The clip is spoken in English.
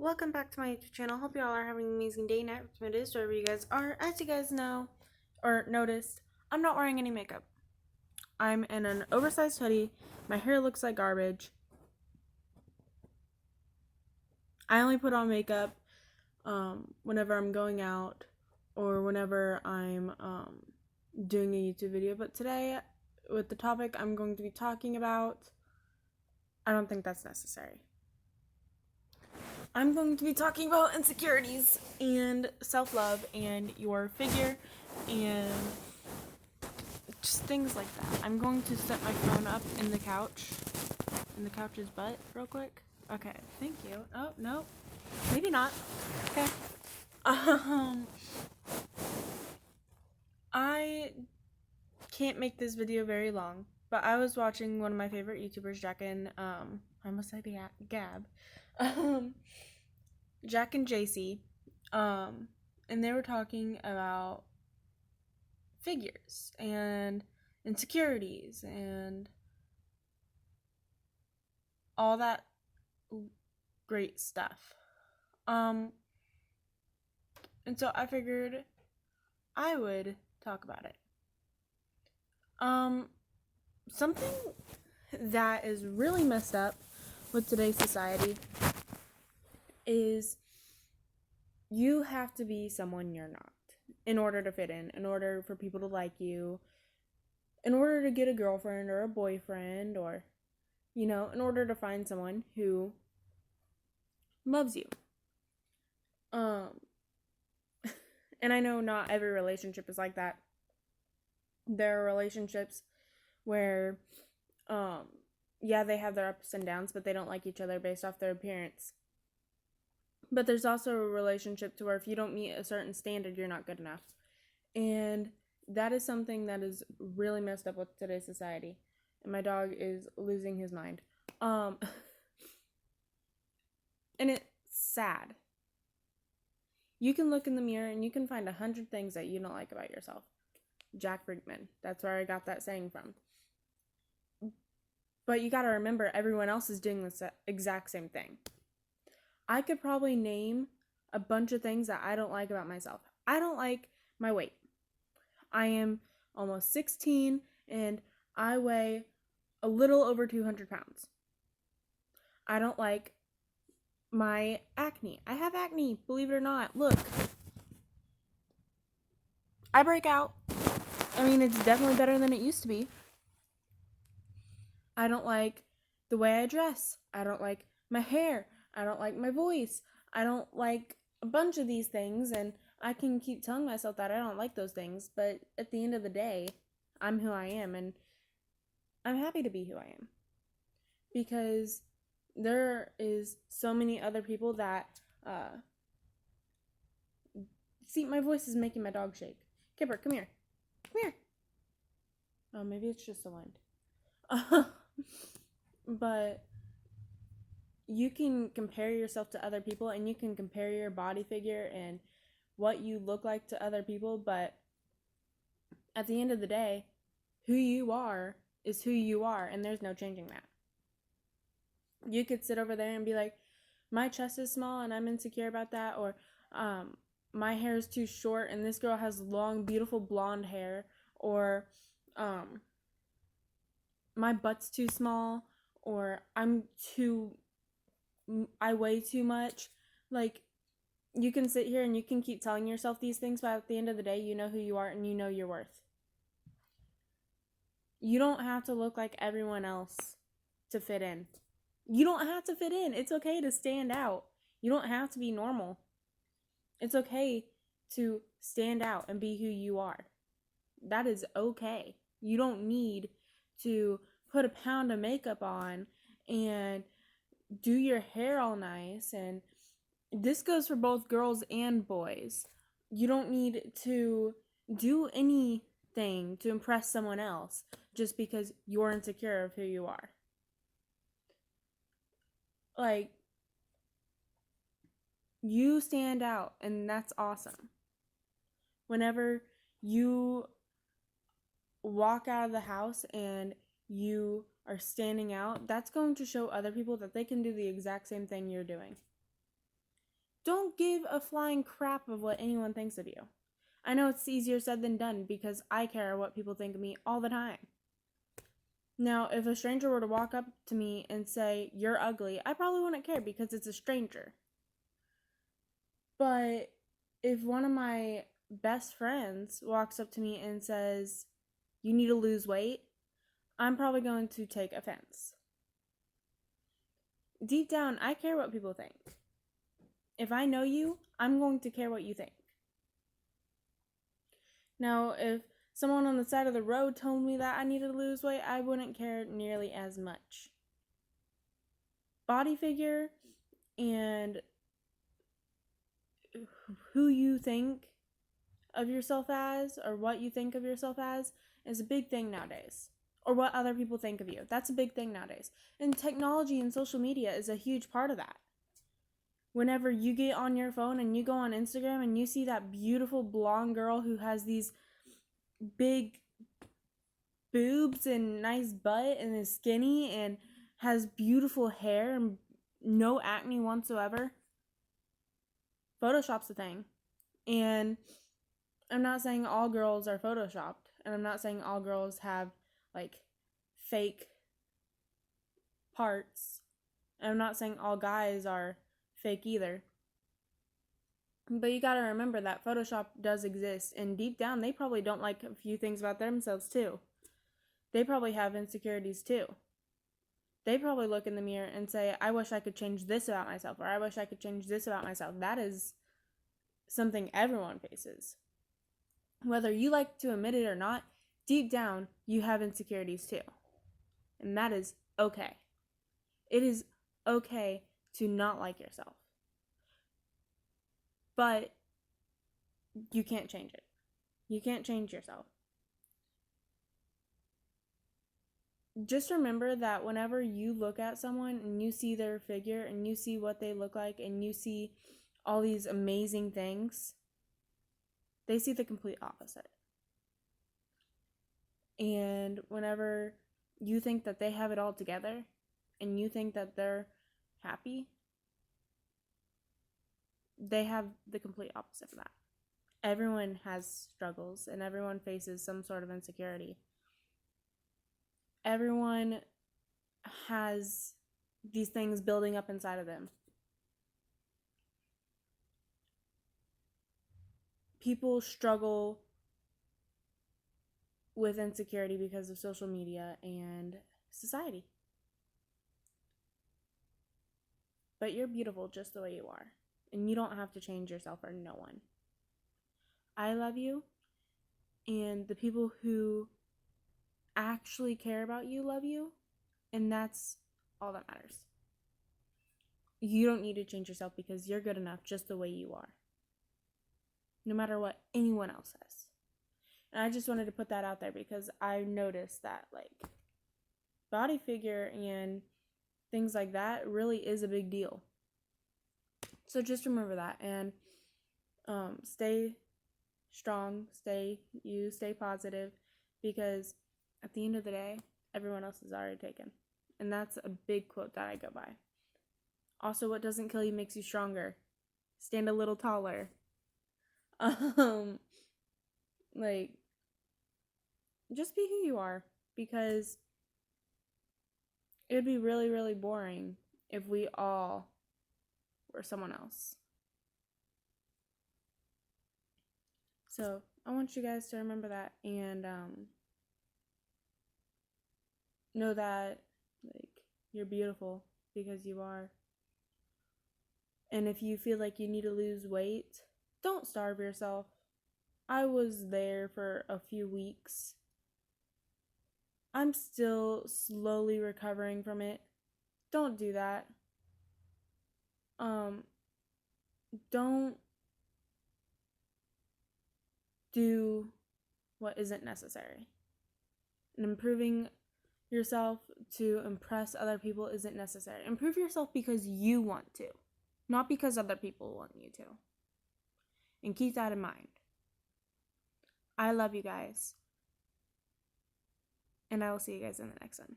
Welcome back to my YouTube channel. Hope you all are having an amazing day, night, whatever it is, wherever you guys are. As you guys know, or noticed, I'm not wearing any makeup. I'm in an oversized hoodie. My hair looks like garbage. I only put on makeup whenever I'm going out or whenever I'm doing a YouTube video. But today, with the topic I'm going to be talking about, I don't think that's necessary. I'm going to be talking about insecurities and self-love and your figure and just things like that. I'm going to set my phone up in the couch's butt real quick. Okay, thank you. Oh, no. Maybe not. Okay. I can't make this video very long, but I was watching one of my favorite YouTubers, Jack and, I almost said Gab. Jack and JC, and they were talking about figures and insecurities and all that great stuff. And so I figured I would talk about it. Something that is really messed up with today's society is you have to be someone you're not in order to fit in order for people to like you, in order to get a girlfriend or a boyfriend, or, in order to find someone who loves you. And I know not every relationship is like that. There are relationships where, yeah, they have their ups and downs, but they don't like each other based off their appearance. But there's also a relationship to where if you don't meet a certain standard, you're not good enough. And that is something that is really messed up with today's society. And my dog is losing his mind. And it's sad. You can look in the mirror and you can find 100 things that you don't like about yourself. Jack Brinkman. That's where I got that saying from. But you gotta remember, everyone else is doing the exact same thing. I could probably name a bunch of things that I don't like about myself. I don't like my weight. I am almost 16 and I weigh a little over 200 pounds. I don't like my acne. I have acne, believe it or not. Look. I break out. I mean, it's definitely better than it used to be. I don't like the way I dress. I don't like my hair. I don't like my voice. I don't like a bunch of these things, and I can keep telling myself that I don't like those things, but at the end of the day, I'm who I am, and I'm happy to be who I am. Because there is so many other people that, see, my voice is making my dog shake. Kipper, come here. Come here. Oh, maybe it's just the wind. But you can compare yourself to other people and you can compare your body figure and what you look like to other people, but at the end of the day, who you are is who you are, and there's no changing that. You could sit over there and be like, my chest is small and I'm insecure about that, or my hair is too short and this girl has long, beautiful blonde hair, or my butt's too small, or I weigh too much. Like, you can sit here and you can keep telling yourself these things, but at the end of the day, you know who you are and you know your worth. You don't have to look like everyone else to fit in. You don't have to fit in. It's okay to stand out. You don't have to be normal. It's okay to stand out and be who you are. That is okay. You don't need to put a pound of makeup on and do your hair all nice, and this goes for both girls and boys. You don't need to do anything to impress someone else just because you're insecure of who you are. Like, you stand out, and that's awesome. Whenever you walk out of the house and you are standing out, that's going to show other people that they can do the exact same thing you're doing. Don't give a flying crap of what anyone thinks of you. I know it's easier said than done because I care what people think of me all the time. Now, if a stranger were to walk up to me and say, "You're ugly," I probably wouldn't care because it's a stranger. But if one of my best friends walks up to me and says, "You need to lose weight," I'm probably going to take offense. Deep down, I care what people think. If I know you, I'm going to care what you think. Now, if someone on the side of the road told me that I needed to lose weight, I wouldn't care nearly as much. Body figure and who you think of yourself as, or what you think of yourself as, is a big thing nowadays. Or what other people think of you. That's a big thing nowadays. And technology and social media is a huge part of that. Whenever you get on your phone and you go on Instagram and you see that beautiful blonde girl who has these big boobs and nice butt and is skinny and has beautiful hair and no acne whatsoever, Photoshop's a thing. And I'm not saying all girls are Photoshopped, and I'm not saying all girls have like fake parts, and I'm not saying all guys are fake either. But you gotta remember that Photoshop does exist, and deep down they probably don't like a few things about themselves too. They probably have insecurities too. They probably look in the mirror and say, "I wish I could change this about myself," or "I wish I could change this about myself." That is something everyone faces. Whether you like to admit it or not, deep down, you have insecurities too. And that is okay. It is okay to not like yourself. But you can't change it. You can't change yourself. Just remember that whenever you look at someone and you see their figure and you see what they look like and you see all these amazing things, they see the complete opposite. And whenever you think that they have it all together and you think that they're happy, they have the complete opposite of that. Everyone has struggles and everyone faces some sort of insecurity. Everyone has these things building up inside of them. People struggle with insecurity because of social media and society. But you're beautiful just the way you are. And you don't have to change yourself for no one. I love you. And the people who actually care about you love you. And that's all that matters. You don't need to change yourself because you're good enough just the way you are. No matter what anyone else says. And I just wanted to put that out there because I noticed that like body figure and things like that really is a big deal. So just remember that and stay strong, stay positive, because at the end of the day, everyone else is already taken. And that's a big quote that I go by. Also, what doesn't kill you makes you stronger. Stand a little taller. Like, just be who you are, because it would be really, really boring if we all were someone else. So I want you guys to remember that and know that like you're beautiful because you are. And if you feel like you need to lose weight, don't starve yourself. I was there for a few weeks. I'm still slowly recovering from it. Don't do that. Don't do what isn't necessary. And improving yourself to impress other people isn't necessary. Improve yourself because you want to, not because other people want you to. And keep that in mind. I love you guys. And I will see you guys in the next one.